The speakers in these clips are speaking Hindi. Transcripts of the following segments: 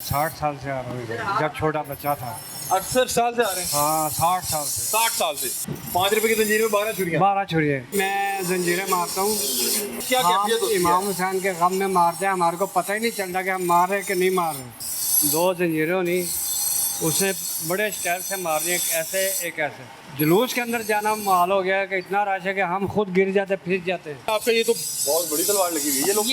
60 साल से आ रहा हूँ जब छोटा बच्चा था। 68 साल से आ रहे हैं। हाँ 60 साल से। 60 साल से 5 रुपए की जंजीर में 12 छुरियां। 12 छुरियाँ मैं जंजीरें मारता हूँ। क्या कैफियत होती है? इमाम हुसैन के गम में मारते हैं, हमारे को पता ही नहीं चलता कि हम मार रहे हैं कि नहीं मार रहे। 2 जंजीरों नहीं, उसने बड़े स्टाइल से मार रही, एक ऐसे एक ऐसे। जुलूस के अंदर जाना माल हो गया है कि इतना रश है कि हम खुद गिर जाते फिर जाते हैं। आपका ये तो बहुत बड़ी तलवार लगी हुई है। ये लोग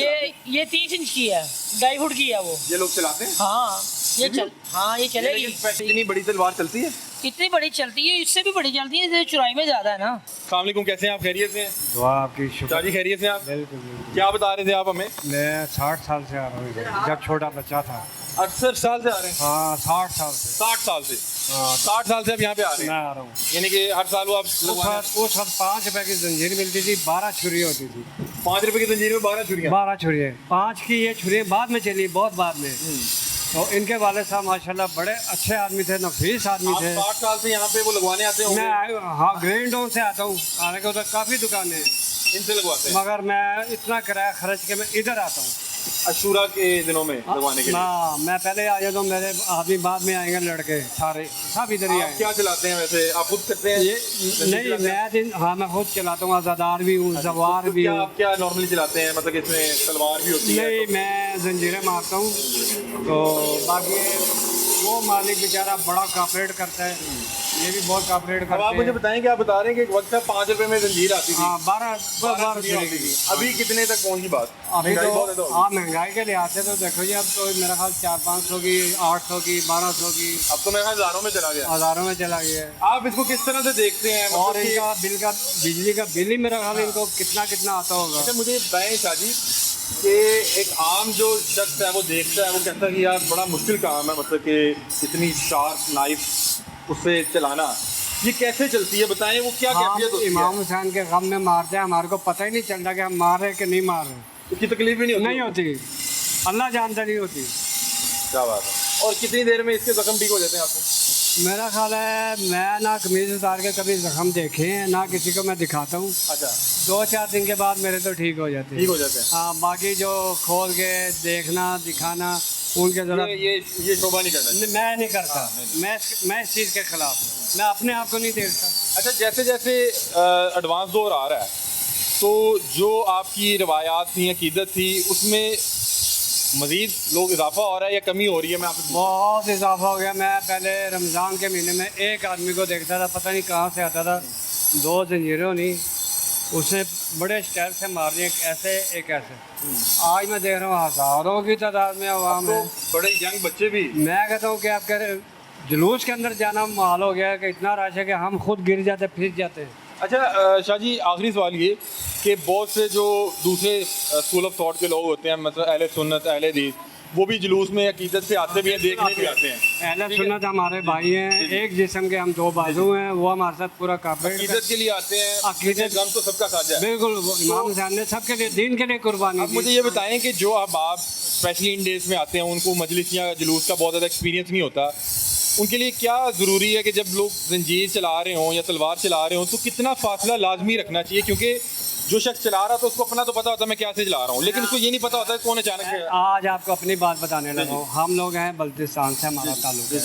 ये 30 इंच की है, 2.5 फुट की है वो। ये लोग चलाते हैं। हाँ ये चलेगी। इतनी बड़ी तलवार चलती है? कितनी बड़ी चलती है, इससे भी बड़ी चलती है, चुराई में ज्यादा है ना। अस्सलाम वालेकुम, कैसे हैं आप? खैरियत से हैं? दुआ आपकी शुक्र। शाजी खैरियत से हैं आप? बिल्कुल बिल्कुल। क्या बता रहे थे आप हमें? मैं 60 साल से आ रहा हूँ जब छोटा बच्चा था। 68 साल से आ रहे हैं। हाँ 60 साल से। 60 साल से। हाँ 60 साल से आप यहाँ पे आ रहे मैं हैं, आ रहा हूँ। यानी कि हर साल वो आप उस वक्त 5 रुपए की जंजीर मिलती थी, 12 छुरी होती थी। 5 रुपए की जंजीर में 12 छुरियां। 12 छुरियाँ, 5 की ये छुरियाँ बाद में चली, बहुत बाद में। और इनके वाले साहब माशाल्लाह बड़े अच्छे आदमी थे, नफीस आदमी आप थे। 60 साल से यहाँ पे वो लगवाने आते होंगे? मैं हाँ ग्रैंडों से आता हूँ, हालांकि उधर काफ़ी दुकानें हैं, इनसे लगवाते हैं मगर मैं इतना किराया खर्च के मैं इधर आता हूँ। अशूरा के दिनों में लगवाने के लिए। हाँ मैं पहले आ जाता हूँ, मेरे आदमी बाद में आएंगे, लड़के सारे सब इधर ही आप आएंगे। क्या चलाते हैं वैसे? आप खुद करते हैं? नहीं मैं खुद चलाता हूँ, आज़ादार भी हूँ, सवार तो भी क्या हूँ। आप क्या नॉर्मली चलाते हैं? मतलब इसमें तलवार भी होती है? नहीं मैं जंजीरें मारता हूँ, तो बाकी वो मालिक बेचारा बड़ा कॉपरेट करता है, ये भी बहुत कॉपरेट अब करते आप मुझे हैं। बताएं कि आप बता रहे हैं कि एक वक्त था 5 रुपए में जंजीर आती थी। हाँ 12 छुरियां होती थी। अभी कितने तक पहुंच गई बात? अभी महंगाई बहुत है तो तो। हाँ महंगाई के लिहाज से तो देखो जी, अब तो मेरा ख्याल 400-500 की, 800 की, 1200 की, अब तो मेरे ख्याल हज़ारों में चला गया। हज़ारों में चला गया है। आप इसको किस तरह से देखते हैं? और मतलब कि- इनका बिल का बिजली का बिल ही मेरा ख्याल इनको कितना कितना आता होगा। अच्छा मुझे बताएं शाजी कि एक आम जो शख्स है वो देखता है, वो कहता है कि यार बड़ा मुश्किल काम है, मतलब कि इतनी शार्प नाइफ उससे चलाना, ये कैसे चलती है? बताएं वो क्या कैफियत होती इमाम है? हुसैन के गम में मारते हैं, हमारे को पता ही नहीं चलता कि हम मार रहे हैं कि नहीं मार रहे। उसकी तकलीफ भी नहीं होती? नहीं होती, अल्लाह जानता नहीं होती। क्या बात है। और कितनी देर में इसके जख्म ठीक हो जाते हैं आपको? मेरा ख्याल है मैं ना कमीज उतार के कभी जख्म देखे हैं, ना किसी को मैं दिखाता हूँ। अच्छा 2-4 दिन के बाद मेरे तो ठीक हो जाते ठीक हैं। हो जाते हैं। हाँ बाकी जो खोल के देखना दिखाना उनके जरा ये शोभा नहीं करना चाहिए। मैं नहीं करता। मैं इस चीज़ के खिलाफ हूँ, मैं अपने आप को नहीं देखता। अच्छा जैसे जैसे एडवांस दौर आ रहा है, तो जो आपकी रवायात थी, अकीदत थी, उसमें मज़ीद लोग इजाफा हो रहा है या कमी हो रही है? मैं आपको बहुत इजाफा हो गया। मैं पहले रमज़ान के महीने में एक आदमी को देखता था, पता नहीं कहाँ से आता था, 2 जंजीरों नहीं, उसने बड़े स्टाइल से मार रही, एक ऐसे एक ऐसे। आज मैं देख रहा हूँ हज़ारों की तादाद में आवाम तो है। बड़े यंग बच्चे भी। मैं कहता हूँ कि आप कह रहे जुलूस के अंदर जाना माल हो गया है कि इतना रश है कि हम खुद गिर जाते फिर जाते हैं। अच्छा शाजी आखिरी सवाल ये कि बहुत से जो दूसरे स्कूल ऑफ थॉट के लोग होते हैं, मतलब अहले सुन्नत अहले हदीस, वो भी जुलूस में अकीदत से आते भी हैं, देखने भी आते हैं। अहले सुन्नत हमारे भाई हैं, एक जिस्म के हम 2 बाजू हैं, वो हमारे साथ पूरा काफिर अकीदत के लिए आते हैं। अकीदत- गम तो सबका साझा है। बिल्कुल इमाम हुसैन ने सबके लिए दीन के लिए कुर्बानी अब दी। मुझे ये बताएं कि जो अब आप स्पेशली इन डेज में आते हैं, उनको मजलिस या जुलूस का बहुत ज़्यादा एक्सपीरियंस नहीं होता, उनके लिए क्या ज़रूरी है कि जब लोग जंजीर चला रहे हों या तलवार चला रहे हों तो कितना फासला लाजमी रखना चाहिए? क्योंकि जो शख्स चला रहा था उसको अपना तो पता होता है मैं क्या से चला रहा हूँ, लेकिन उसको ये नहीं पता होता कौन अचानक आज आपको अपनी बात बताने लगा हूँ। हम लोग हैं बल्तिस्तान से, हमारा ताल्लुक है।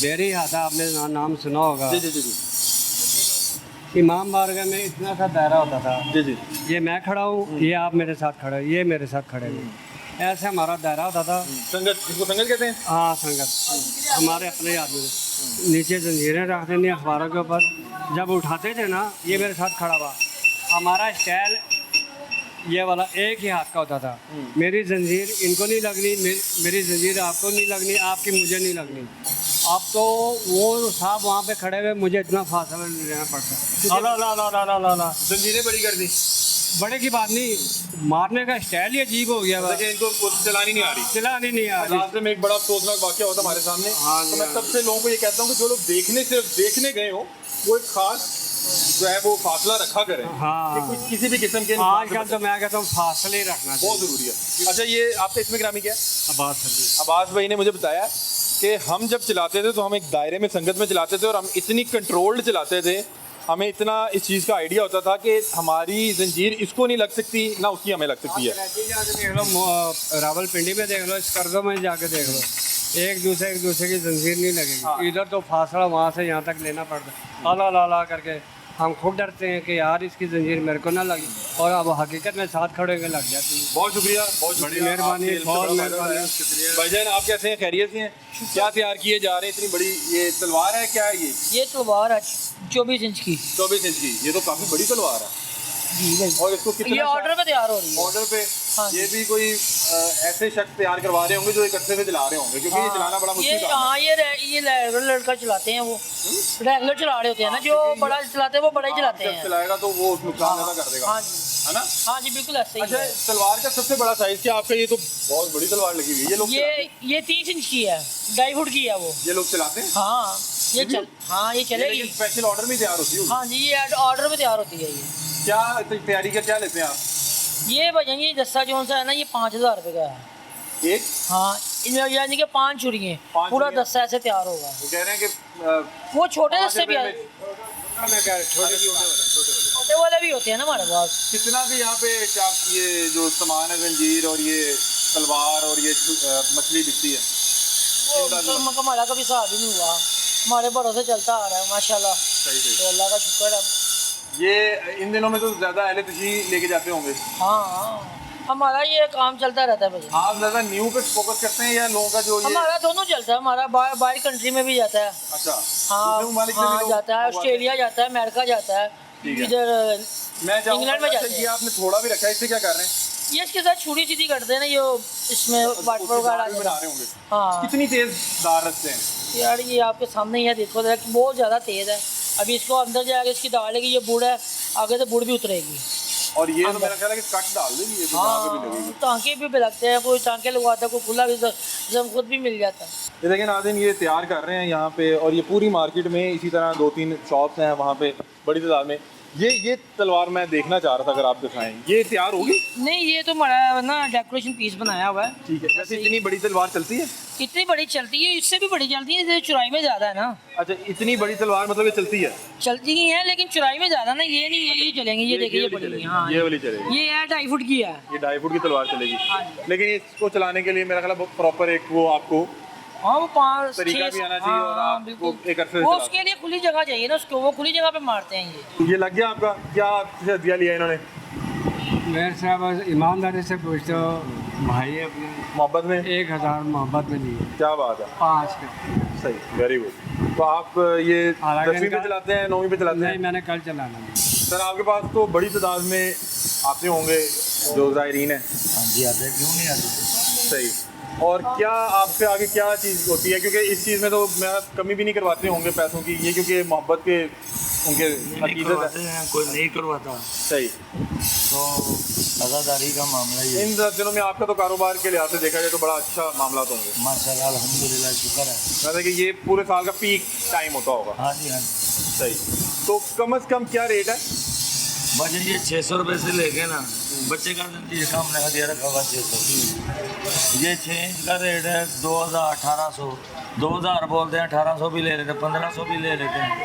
बेरी हाथा आपने नाम सुना होगा। जी जी जी इमाम बारगाह में इतना सा दायरा होता था, जी जी ये मैं खड़ा हूँ, ये आप मेरे साथ खड़े, ये मेरे साथ खड़े हैं, ऐसे हमारा दायरा होता था। संगत, इसको संगत कहते हैं। हाँ संगत हमारे अपने आदमी थे। नीचे जंजीरें रख देनी अखबारों के ऊपर, जब उठाते थे ना ये मेरे साथ खड़ा हुआ, हमारा स्टाइल ये वाला एक ही हाथ का होता था। मेरी जंजीर इनको नहीं लगनी, मेरी जंजीर आपको नहीं लगनी, आपकी मुझे नहीं लगनी। अब तो वो साहब वहाँ पे खड़े हुए, मुझे इतना फासला लेना पड़ता। ला जंजीरें बड़ी कर दी, बड़े की बात नहीं, मारने का स्टाइल ही अजीब हो गया। लेकिन इनको चलानी नहीं आ रही। चलानी नहीं आ रही। रास्ते में एक बड़ा अफसोसनाक वाक़या होता हमारे सामने। हाँ जी, तो मैं हाँ। तब से लोगों को ये कहता हूँ कि जो लोग देखने गए हो, वो एक खास जो है वो फासला रखा करें। हाँ। कि कुछ किसी भी किस्म के आजकल तो मैं कहता हूँ फासले ही रखना बहुत चाहिए। ज़रूरी है। अच्छा ये आपका इसमें ग्रामी क्या है? आबाद सभी अब्बास भाई ने मुझे बताया कि हम जब चलाते थे तो हम एक दायरे में संगत में चलाते थे और हम इतनी कंट्रोल्ड चलाते थे, हमें इतना इस चीज़ का आइडिया होता था कि हमारी जंजीर इसको नहीं लग सकती ना उसकी हमें लग सकती है। देख लो, रावलपिंडी में देख लो, स्कर्दों में जाके देख लो, एक दूसरे की जंजीर नहीं हाँ। लगेगी। इधर तो फासला वहाँ से यहाँ तक लेना पड़ता है, अला ला ला करके। हम खुद डरते हैं कि यार इसकी जंजीर मेरे को ना लगी, और अब हकीकत में साथ खड़े होकर लग जाती है। बहुत शुक्रिया, बहुत बड़ी शुक्रिया, मेहरबानी, आपकी बहुत हेल्प का मेहरबानी। बड़ा शुक्रिया। भाईजान आप कैसे हैं, खैरियत से हैं? क्या तैयार किए जा रहे हैं? इतनी बड़ी ये तलवार है, क्या है ये तलवार है 24 इंच की। 24 इंच की, ये तो काफी बड़ी तलवार है। जी भाई, और इसको कितना ये ऑर्डर पे तैयार हो रही है। ऑर्डर पे? हाँ जी। ये भी कोई ऐसे शख्स तैयार करवा रहे होंगे जो एक अच्छे से चला रहे होंगे, क्योंकि ये चलाना बड़ा मुश्किल काम है। हाँ ये लड़का चलाते हैं, वो रेगुलर चला रहे होते हैं ना, जो बड़ा चलाते हैं वो बड़ा ही चलाते जब हैं। चलाएगा तो वो नुकसान ज्यादा कर देगा, हाँ जी, है ना? हाँ जी, बिल्कुल ऐसे ही अच्छा, है। तलवार का सबसे बड़ा साइज क्या आपका? ये तो बहुत बड़ी तलवार लगी हुई है। ये लोग चलाते हैं? ये 30 इंच की है, 2.5 फुट की है वो। ये लोग चलाते हैं? हाँ ये चलेगी। लेकिन स्पेशल ऑर्डर में तैयार होती है? हाँ जी, ये ऑर्डर पे तैयार होती है। ये क्या तैयारी का क्या लेते हैं आप? ये भजन ये दस्ता जो सा है ना, ये 5000 रुपये का है। एक हाँ, इनमें यानी कि 5 चूड़ियाँ, 5 पूरा चूड़ियाँ। दस्ता ऐसे तैयार होगा। वो कह रहे हैं कि वो छोटे 5 दस्ते भी रुपए आए, में- मैं कह रहा छोटे वाले छोटे वाले भी होते हैं ना हमारे पास। कितना भी यहाँ पे ये जो सामान है, जंजीर और ये तलवार और ये मछली बिकती है? वो हमारा कभी हिसाब ही नहीं हुआ, हमारे भरोसे चलता आ रहा है माशाल्लाह। सही सही। तो अल्लाह का शुक्र है। ये इन दिनों में तो ज्यादा अहले तशरीह लेके जाते होंगे। हाँ, हमारा ये काम चलता रहता है भजन। आप ज्यादा न्यू पे फोकस करते हैं या लोगों का जो ये? हमारा दोनों चलता है, हमारा बाहर कंट्री में भी जाता है। अच्छा, हाँ दूसरे ममालिक में भी हाँ लोग जाता है, ऑस्ट्रेलिया जाता है, अमेरिका जाता है, ठीक है। इधर मैं चाहूँगा इंग्लैंड में जाते अच्छा, हैं। ये आपने थोड़ा भी रखा है, इससे क्या कर रहे हैं? ये इसके साथ छुरी सीधी करते हैं ना, ये इसमें वाटर उसकी दाल वगैरह भी बना रहे होंगे। हाँ कितनी तेज दाल रखते हैं? यार, ये आपके सामने ही है, देखो जरा, बहुत ज़्यादा तेज़ है। अभी इसको अंदर जाएगा, इसकी दाल लेगी, ये बुड़ है, आगे से बुड़ भी उतरेगी। और ये तो मेरा ख्याल है कि कट डाल देंगे, ये तो जहाँ पे भी लगेगी। हाँ, टाँके भी लगते हैं, कोई टाँके लगवाता है, कोई खुला भी जब खुद भी मिल जाता है। ये देखिए नाज़रीन, ये तैयार कर रहे हैं यहाँ पे, और ये पूरी मार्केट में इसी तरह 2-3 शॉप्स हैं वहाँ पे बड़ी तादाद में। ये तलवार मैं देखना चाह रहा था, अगर आप दिखाएं, ये तैयार होगी? नहीं, ये तो हमारा ना डेकोरेशन पीस बनाया हुआ है। ठीक है। वैसे इतनी बड़ी तलवार चलती है? इतनी बड़ी चलती है, इससे भी बड़ी चलती है, इससे चुराई में ज़्यादा है ना। अच्छा, इतनी बड़ी तलवार मतलब ये चलती है? चलती ही है, लेकिन चुराई में ज़्यादा ना, ये नहीं है, ये चलेंगे, ये देखिए, ये वाली पड़ेगी। चलेगी, हाँ, ये वाली चलेगी। ये है 2.5 फुट की है। ये 2.5 फुट की तलवार चलेगी। हाँ जी। लेकिन इसको चलाने के लिए मेरा ख्याल है प्रॉपर एक वो आपको हाँ, वो 5 तरीका भी आना चाहिए, और आप बिल्कुल। वो एक अरसे से वो चला उसके लिए खुली जगह चाहिए ना उसको, वो खुली जगह पे मारते हैं ये। ये लग गया आपका? क्या दिया लिया इन्होंने मेरे साहब ईमानदारी से पूछते हो भाई, अपने मोहब्बत में? 1000 मोहब्बत में लिए, क्या बात है, 5 के। सही, वेरी गुड। तो आप ये हालांकि 10वीं पे इनका- चलाते हैं, 9वीं पे चलाते नहीं, हैं? मैंने कल चलाना है। सर आपके पास तो बड़ी तादाद में आते होंगे जो ज़ायरीन हैं। हाँ जी, आते हैं, क्यों नहीं आते। सही। और क्या आपसे आगे क्या चीज़ होती है, क्योंकि इस चीज़ में तो मैं कमी भी नहीं करवाते होंगे पैसों की, ये क्योंकि मोहब्बत के उनके नहीं अकीदत करवाते है। हैं, कोई नहीं करवाता, सही। तो अजादारी का मामला ही है। इन दिनों में आपका तो कारोबार के लिहाज से देखा जाए तो बड़ा अच्छा मामला होंगे, माशाल्लाह, अल्हम्दुलिल्लाह, शुक्र है। मतलब कि ये पूरे साल का पीक टाइम होता होगा। हाँ जी, हाँ जी। सही। तो कम से कम क्या रेट है? बस ये 600 रुपये से लेके ना, बच्चे का ये सामने का दिया रखा हुआ 600। ये 6 इंच का रेट है 2000, 1800, 2000 बोलते हैं, 1800 भी ले लेते हैं, 1500 भी ले लेते हैं।